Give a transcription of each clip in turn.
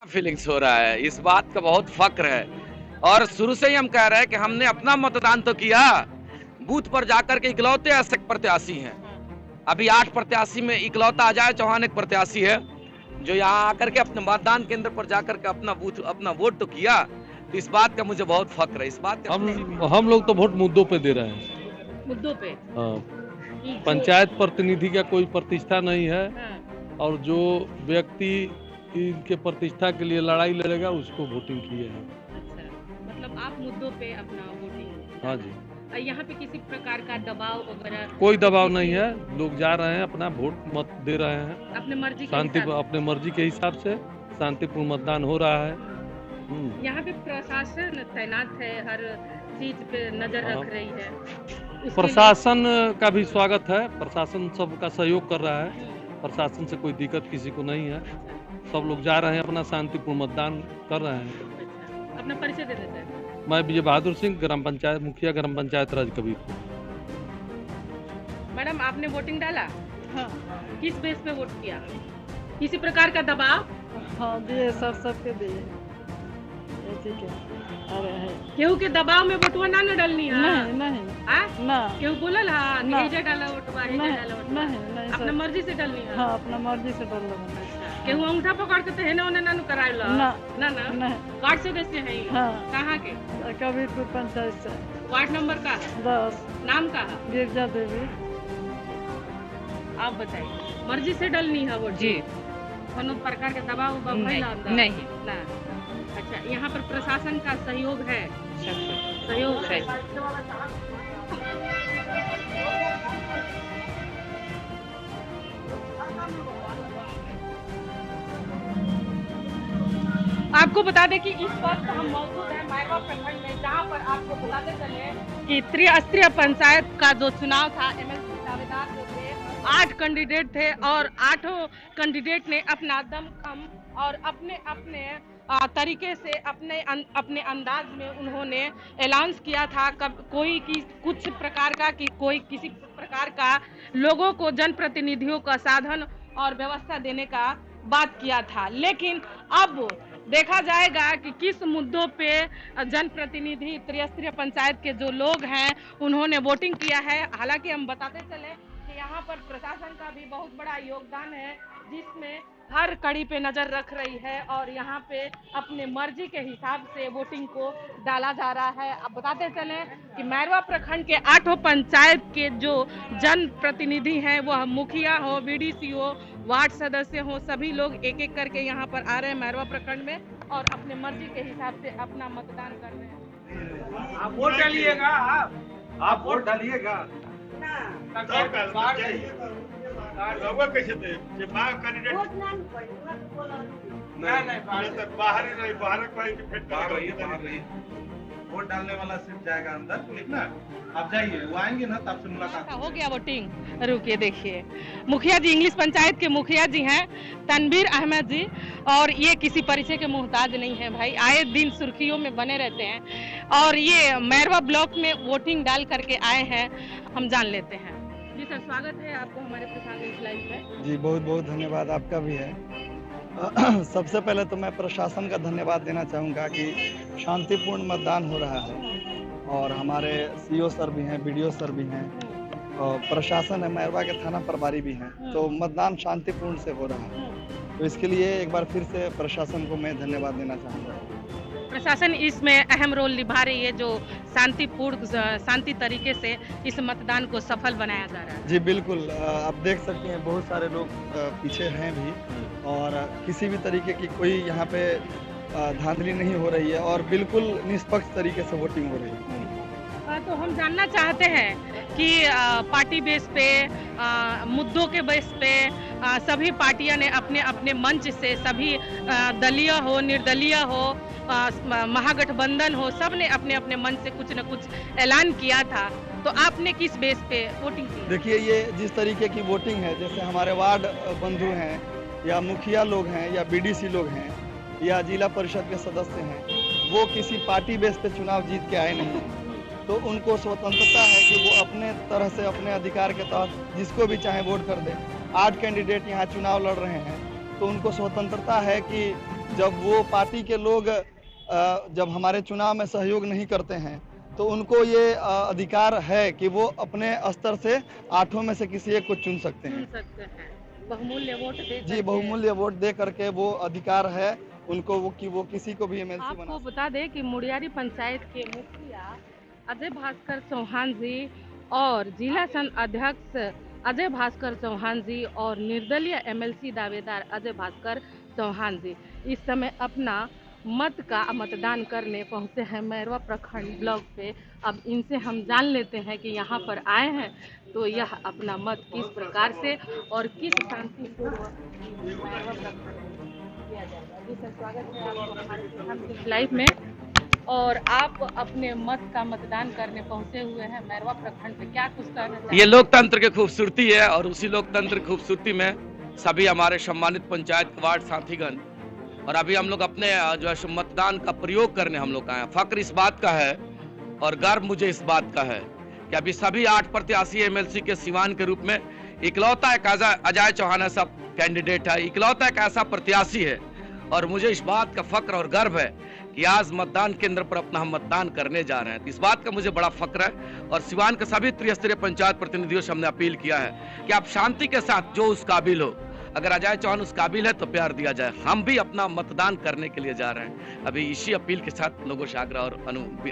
Feelings हो रहा है, इस बात का बहुत फक्र है। और शुरू से ही हम कह रहे हैं कि हमने अपना मतदान तो किया, बूथ पर जाकर के इकलौते ऐसे प्रत्याशी हैं। अभी 8 प्रत्याशी में इकलौता अजय चौहान एक प्रत्याशी है जो यहाँ आकर के अपने मतदान केंद्र पर जाकर के अपना वोट तो किया। तो इस बात का मुझे बहुत फक्र है। इस बात का हम लोग तो वोट मुद्दों पे दे रहे हैं, मुद्दों पे। हाँ। पंचायत प्रतिनिधि का कोई प्रतिष्ठा नहीं है, और जो व्यक्ति इनके प्रतिष्ठा के लिए लड़ाई लड़ेगा उसको वोटिंग किए हैं। अच्छा, मतलब आप मुद्दों पे अपना वोटिंग। हाँ जी। यहाँ पे किसी प्रकार का दबाव वगैरह? कोई दबाव नहीं है, लोग जा रहे हैं, अपना वोट मत दे रहे हैं अपने मर्जी अपने मर्जी के हिसाब से शांतिपूर्ण मतदान हो रहा है। यहाँ पे प्रशासन तैनात है, हर चीज पे नजर रख रही है। प्रशासन का भी स्वागत है, प्रशासन सबका सहयोग कर रहा है, प्रशासन से कोई दिक्कत किसी को नहीं है। सब लोग जा रहे हैं, अपना शांतिपूर्ण मतदान कर रहे हैं। अपना परिचय दे देते हैं। मैं विजय बहादुर सिंह, ग्राम पंचायत मुखिया, ग्राम पंचायत राज कबीरपुर। मैडम, आपने वोटिंग डाला? हाँ। किस बेस पे वोट किया? किसी प्रकार का दबाव? हाँ दिए, सबके दिए। ठीक है। अरे है केहू के दबाव में वोटवा ना डलनी है? नहीं ना। केहू बोलल हा नहीं डाला वोटवा, नहीं अपना मर्जी से डलनी है? हाँ, अपना मर्जी से डाल लो। केहू अंगूठा पकड़ के तो है ना ना कराइला? ना कार्ड से देते हैं? हाँ। कहाँ के? कबीरपुर पंचायत से। वार्ड नंबर का? 10। नाम का है? गिरजा देवी। आप बताइए, मर्जी से डलनी है वोट? जी। कोनो प्रकार के दबाव नहीं ना। अच्छा, यहाँ पर प्रशासन का सहयोग है? सहयोग है। आपको बता दें कि इस वक्त हम मौजूद हैं मैरवा प्रखंड में, जहां पर आपको बताते चले कि त्रिस्तरीय पंचायत का जो चुनाव था, एमएलसी दावेदार जो थे, 8 कैंडिडेट थे और 8 कैंडिडेट ने अपना दमखम और अपने तरीके से अपने अंदाज में उन्होंने ऐलान किया था। कोई कुछ प्रकार का कि कोई किसी प्रकार का लोगों को जनप्रतिनिधियों का साधन और व्यवस्था देने का बात किया था। लेकिन अब देखा जाएगा कि किस मुद्दों पे जनप्रतिनिधि त्रिस्तरीय पंचायत के जो लोग हैं उन्होंने वोटिंग किया है। हालांकि हम बताते चले कि यहाँ पर प्रशासन का भी बहुत बड़ा योगदान है, जिसमें हर कड़ी पे नजर रख रही है और यहाँ पे अपने मर्जी के हिसाब से वोटिंग को डाला जा रहा है। अब बताते चले कि मैरवा प्रखंड के 8 पंचायत के जो जनप्रतिनिधि हैं, वह मुखिया हो, बीडीसी हो, वार्ड सदस्य हो, सभी लोग एक एक करके यहाँ पर आ रहे हैं मैरवा प्रखंड में और अपने मर्जी के हिसाब से अपना मतदान कर रहे हैं। आप वोट डालिएगा? आप वोट डालिएगा? कैसे थे कैंडिडेट? नहीं, वोट डालने वाला सिर्फ जाएगा अंदर, ठीक ना? आप जाइए, वो आएंगे ना, तब से मुलाकात हो गया वोटिंग। रुकिए, देखिए, मुखिया जी, इंग्लिश पंचायत के मुखिया जी हैं तनवीर अहमद जी, और ये किसी परिचय के मोहताज नहीं है भाई, आए दिन सुर्खियों में बने रहते हैं और ये मैरवा ब्लॉक में वोटिंग डाल करके आए हैं। हम जान लेते हैं। जी सर, स्वागत है आपको हमारे प्रसाद लाइव में। जी, बहुत बहुत धन्यवाद आपका भी है। सबसे पहले तो मैं प्रशासन का धन्यवाद देना चाहूँगा कि शांतिपूर्ण मतदान हो रहा है और हमारे सीओ सर भी हैं, बीडीओ सर भी हैं और प्रशासन है, मैरवा के थाना प्रभारी भी हैं, तो मतदान शांतिपूर्ण से हो रहा है। तो इसके लिए एक बार फिर से प्रशासन को मैं धन्यवाद देना चाहूँगा। प्रशासन इसमें अहम रोल निभा रही है, जो शांति तरीके से इस मतदान को सफल बनाया जा रहा है। जी बिल्कुल, आप देख सकते हैं बहुत सारे लोग पीछे हैं भी और किसी भी तरीके की कोई यहाँ पे धांधली नहीं हो रही है और बिल्कुल निष्पक्ष तरीके से वोटिंग हो रही है। तो हम जानना चाहते हैं कि पार्टी बेस पे, मुद्दों के बेस पे सभी पार्टियां ने अपने अपने मंच से, सभी दलीय हो, निर्दलीय हो, महागठबंधन हो, सब ने अपने अपने मंच से कुछ न कुछ ऐलान किया था। तो आपने किस बेस पे वोटिंग की? देखिए, ये जिस तरीके की वोटिंग है, जैसे हमारे वार्ड बंधु हैं या मुखिया लोग हैं या बीडीसी लोग हैं या जिला परिषद के सदस्य हैं, वो किसी पार्टी बेस पे चुनाव जीत के आए नहीं हैं, तो उनको स्वतंत्रता है कि वो अपने तरह से अपने अधिकार के तहत जिसको भी चाहे वोट कर दे। 8 कैंडिडेट यहाँ चुनाव लड़ रहे हैं, तो उनको स्वतंत्रता है कि जब वो पार्टी के लोग जब हमारे चुनाव में सहयोग नहीं करते हैं तो उनको ये अधिकार है कि वो अपने स्तर से 8 में से किसी एक को चुन सकते हैं। बहुमूल्य वोट दे जी, बहुमूल्य वोट दे करके वो अधिकार है उनको वो किसी को भी एमएलसी बना। आपको बता दें कि मुड़ियारी पंचायत के मुखिया अजय भास्कर चौहान जी और जिला संघ अध्यक्ष अजय भास्कर चौहान जी और निर्दलीय एमएलसी दावेदार अजय भास्कर चौहान जी इस समय अपना मत का मतदान करने पहुंचे हैं मैरवा प्रखंड ब्लॉक पे। अब इनसे हम जान लेते हैं कि यहाँ पर आए हैं तो यह अपना मत किस प्रकार से और किस शांतिपूर्वक मैरवा प्रखंड किया जाएगा। जी सर, स्वागत है आपको हमारे लाइव में। और आप अपने मत का मतदान करने पहुंचे हुए हैं मैरवा प्रखंड पे, क्या कुछ कहना चाहिए? ये लोकतंत्र की खूबसूरती है और उसी लोकतंत्र की खूबसूरती में सभी हमारे सम्मानित पंचायत वार्ड साथीगण और अभी हम लोग अपने जो है मतदान का प्रयोग करने हम लोग आए हैं। फक्र इस बात का है और गर्व मुझे इस बात का है कि अभी सभी 8 प्रत्याशी एमएलसी के सिवान के रूप में इकलौता एक अजय चौहान ऐसा कैंडिडेट है, इकलौता एक ऐसा प्रत्याशी है और मुझे इस बात का फक्र और गर्व है कि आज मतदान केंद्र पर अपना हम मतदान करने जा रहे हैं। तो इस बात का मुझे बड़ा फक्र है और सिवान के सभी त्रिस्तरीय पंचायत प्रतिनिधियों से हमने अपील किया है कि आप शांति के साथ जो उस काबिल हो, अगर अजय चौहान उस काबिल है तो प्यार दिया जाए। हम भी अपना मतदान करने के लिए जा रहे हैं। अभी इसी अपील के साथ लोगों से आग्रह और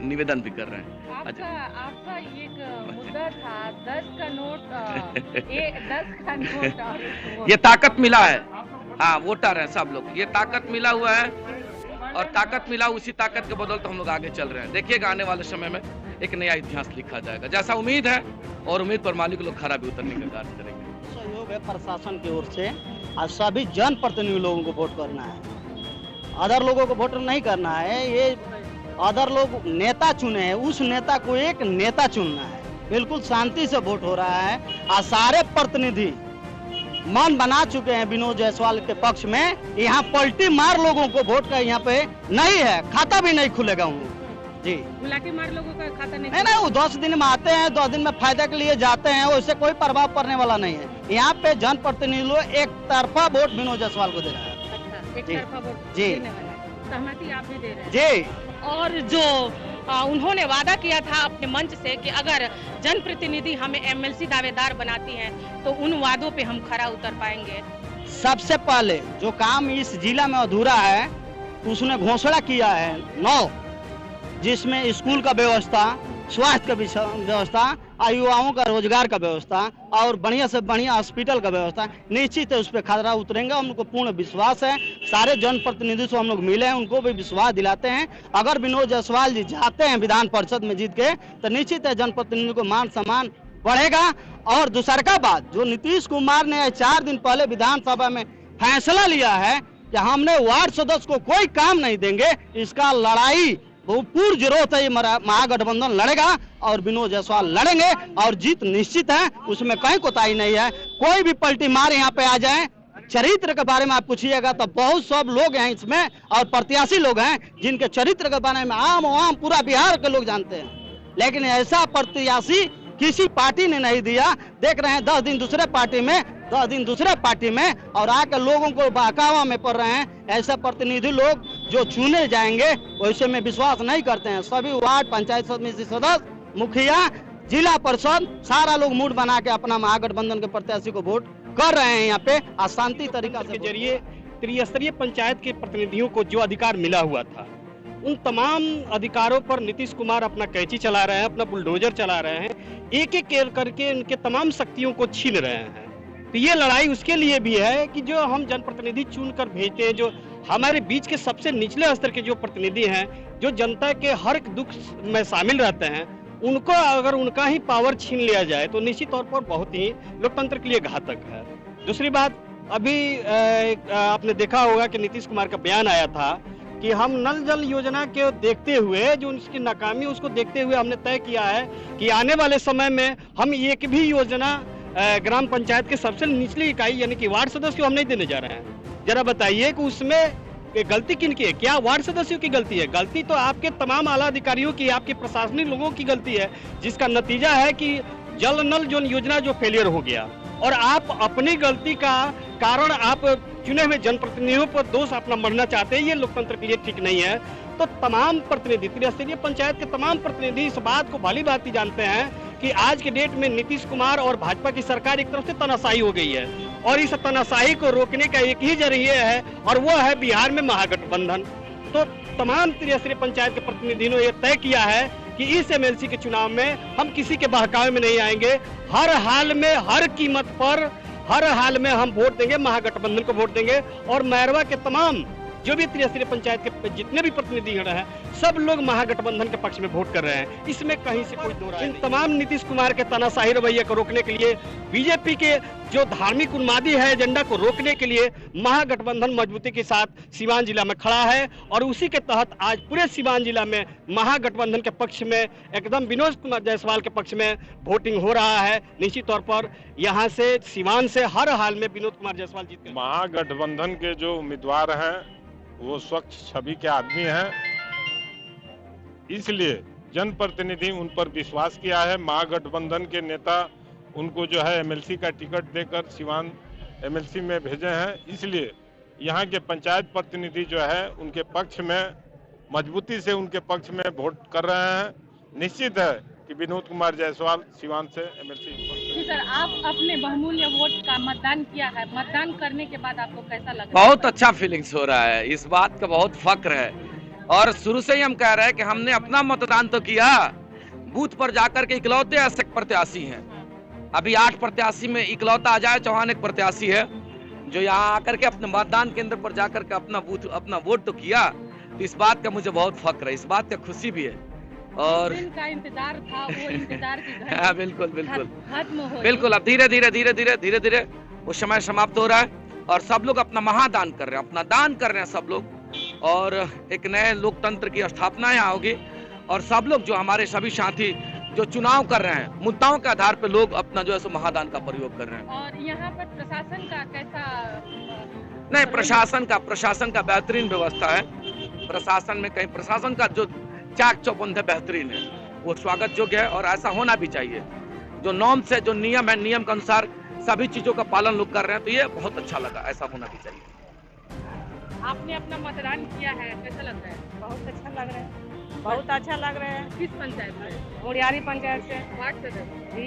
निवेदन भी कर रहे हैं। आपका एक मुद्दा था 10 का नोट 10 का नोट और ये ताकत मिला है। हाँ, वोटर है सब लोग, ये ताकत मिला हुआ है और ताकत मिला, उसी ताकत के बदौलत हम लोग आगे चल रहे हैं। देखिएगा आने वाले समय में एक नया इतिहास लिखा जाएगा, जैसा उम्मीद है और उम्मीद पर मालिक लोग खरा भी उतरने का कार्य करेंगे। सहयोग है प्रशासन की ओर से और सभी जनप्रतिनिधि लोगों को वोट करना है, अदर लोगों को वोट नहीं करना है। ये अदर लोग नेता चुने हैं, उस नेता को एक नेता चुनना है। बिल्कुल शांति से वोट हो रहा है और सारे प्रतिनिधि मन बना चुके हैं विनोद जायसवाल के पक्ष में। यहाँ पलटी मार लोगों को वोट का यहाँ पे नहीं है, खाता भी नहीं खुलेगा उनको। जी, गुलाटी मार लोगों का खाता नहीं, वो 10 दिन में आते हैं, 10 दिन में फायदे के लिए जाते हैं, उससे कोई प्रभाव पड़ने वाला नहीं है। यहाँ पे जनप्रतिनिधि लोग एक तरफा वोट विनोद जायसवाल को दे रहा है। अच्छा, एक तरफा वोट जी, सहमति आप भी दे रहे हैं? जी। और जो उन्होंने वादा किया था अपने मंच से कि अगर जनप्रतिनिधि हमें एमएलसी दावेदार बनाती हैं तो उन वादों पे हम खरा उतर पाएंगे। सबसे पहले जो काम इस जिला में अधूरा है उसने घोषणा किया है 9, जिसमें स्कूल का व्यवस्था, स्वास्थ्य का व्यवस्था, युवाओं का रोजगार का व्यवस्था और बढ़िया से बढ़िया हॉस्पिटल का व्यवस्था। निश्चित है उस पर खरा उतरेंगे, हमको पूर्ण विश्वास है। सारे जनप्रतिनिधि से हम लोग मिले हैं, उनको भी विश्वास दिलाते हैं। अगर विनोद जायसवाल जी जाते हैं विधान परिषद में जीत के तो निश्चित है जनप्रतिनिधि को मान सम्मान बढ़ेगा। और दूसरा बात, जो नीतीश कुमार ने 4 दिन पहले विधानसभा में फैसला लिया है कि हमने वार्ड सदस्य को कोई काम नहीं देंगे, इसका लड़ाई पूर्ण जरूरत है। महागठबंधन लड़ेगा और विनोद जायसवाल लड़ेंगे और जीत निश्चित है, उसमें कहीं कोताही नहीं है। कोई भी पलटी मार यहाँ पे आ जाए, चरित्र के बारे में आप पूछिएगा तो बहुत सब लोग हैं इसमें और प्रत्याशी लोग हैं जिनके चरित्र के बारे में आम पूरा बिहार के लोग जानते हैं, लेकिन ऐसा प्रत्याशी किसी पार्टी ने नहीं दिया। देख रहे हैं 10 दिन दूसरे पार्टी में, 10 दिन दूसरे पार्टी में और आकर लोगों को बहकावा में पड़ रहे हैं। ऐसे प्रतिनिधि लोग जो चुने जाएंगे वैसे में विश्वास नहीं करते हैं। सभी वार्ड पंचायत समिति सदस्य, मुखिया, जिला परिषद सारा लोग मूड बना के अपना महागठबंधन के प्रत्याशी को वोट कर रहे हैं। यहाँ पे अशांति तरीका के जरिए त्रिस्तरीय पंचायत के प्रतिनिधियों को जो अधिकार मिला हुआ था उन तमाम अधिकारों पर नीतीश कुमार अपना कैंची चला रहे हैं, अपना बुलडोजर चला रहे हैं, एक एक करके उनके तमाम शक्तियों को छीन रहे हैं। तो ये लड़ाई उसके लिए भी है कि जो हम जनप्रतिनिधि चुनकर भेजते हैं, जो हमारे बीच के सबसे निचले स्तर के जो प्रतिनिधि हैं, जो जनता के हर एक दुख में शामिल रहते हैं, उनको अगर उनका ही पावर छीन लिया जाए तो निश्चित तौर पर बहुत ही लोकतंत्र के लिए घातक है। दूसरी बात, अभी आपने देखा होगा कि नीतीश कुमार का बयान आया था कि हम नल जल योजना के देखते हुए, जो उसकी नाकामी उसको देखते हुए हमने तय किया है कि आने वाले समय में हम एक भी योजना ग्राम पंचायत के सबसे निचली इकाई यानी कि वार्ड सदस्य को हम नहीं देने जा रहे हैं। जरा बताइए कि उसमें गलती किनकी है? क्या वार्ड सदस्यों की गलती है? गलती तो आपके तमाम आला अधिकारियों की, आपके प्रशासनिक लोगों की गलती है, जिसका नतीजा है कि जल नल जो योजना जो फेलियर हो गया और आप अपनी गलती का कारण आप चुने हुए जनप्रतिनिधियों पर दोष अपना मढ़ना चाहते हैं, ये लोकतंत्र के लिए ठीक नहीं है। तो तमाम प्रतिनिधि, त्रिस्तरीय पंचायत के तमाम प्रतिनिधि इस बात को भली भांति जानते हैं कि आज के डेट में नीतीश कुमार और भाजपा की सरकार एक तरफ से तानाशाही हो गई है और इस तानाशाही को रोकने का एक ही जरिया है और वो है बिहार में महागठबंधन। तो तमाम त्रिस्तरीय पंचायत के प्रतिनिधियों ने यह तय किया है कि इस एमएलसी के चुनाव में हम किसी के बहकावे में नहीं आएंगे, हर हाल में, हर कीमत पर, हर हाल में हम वोट देंगे, महागठबंधन को वोट देंगे। और मैरवा के तमाम जो भी त्रिस्तरीय पंचायत के जितने भी प्रतिनिधि हैं, सब लोग महागठबंधन के पक्ष में वोट कर रहे हैं, इसमें कहीं से कोई दो राय नहीं। इन तमाम नीतीश कुमार के तानाशाही रवैये को रोकने के लिए, बीजेपी के जो धार्मिक उन्मादी है एजेंडा को रोकने के लिए महागठबंधन मजबूती के साथ सीवान जिला में खड़ा है और उसी के तहत आज पूरे सीवान जिला में महागठबंधन के पक्ष में एकदम विनोद कुमार जायसवाल के पक्ष में वोटिंग हो रहा है। निश्चित तौर पर यहाँ से सीवान से हर हाल में विनोद कुमार जायसवाल जीते। महागठबंधन के जो उम्मीदवार हैं वो स्वच्छ छवि के आदमी हैं, इसलिए जनप्रतिनिधि उन पर विश्वास किया है। महागठबंधन के नेता उनको जो है एमएलसी का टिकट देकर सिवान एमएलसी में भेजे हैं, इसलिए यहाँ के पंचायत प्रतिनिधि जो है उनके पक्ष में मजबूती से उनके पक्ष में वोट कर रहे हैं। निश्चित है कि विनोद कुमार जायसवाल सिवान से एमएलसी। जी सर, आप अपने बहुमूल्य वोट का मतदान किया है, मतदान करने के बाद आपको कैसा लगा? बहुत अच्छा फीलिंग्स हो रहा है, इस बात का बहुत फक्र है और शुरू से ही हम कह रहे हैं कि हमने अपना मतदान तो किया, बूथ पर जाकर के इकलौते ऐसे प्रत्याशी हैं। अभी 8 प्रत्याशी में इकलौता अजय चौहान एक प्रत्याशी है जो यहाँ आकर के अपने मतदान केंद्र पर जाकर के अपना वोट तो किया। तो इस बात का मुझे बहुत फक्र है, इस बात का खुशी भी है और का इंतजार था, वो इंतजार की घड़ी हाँ बिल्कुल बिल्कुल खत्म हो बिल्कुल। अब धीरे धीरे वो समय समाप्त हो रहा है और सब लोग अपना महादान कर रहे हैं, अपना दान कर रहे हैं सब लोग और एक नए लोकतंत्र की स्थापना यहाँ होगी और सब लोग जो हमारे सभी साथी जो चुनाव कर रहे हैं मुद्दाओं के आधार पर लोग अपना जो है सो महादान का प्रयोग कर रहे हैं। और यहाँ पर प्रशासन का कैसा? नहीं, प्रशासन का बेहतरीन व्यवस्था है। प्रशासन में कहीं प्रशासन का जो चाक चौबंद है बेहतरीन है, वो स्वागत योग्य है और ऐसा होना भी चाहिए। जो नॉर्म से जो नियम है, नियम के अनुसार सभी चीजों का पालन लोग कर रहे हैं, तो ये बहुत अच्छा लगा, ऐसा होना भी चाहिए। आपने अपना मतदान किया है, कैसा लग रहा है? बहुत अच्छा लग रहा है, बहुत अच्छा लग रहा है। किस पंचायत में? मुड़ियारी पंचायत से। वार्ड सदस्य।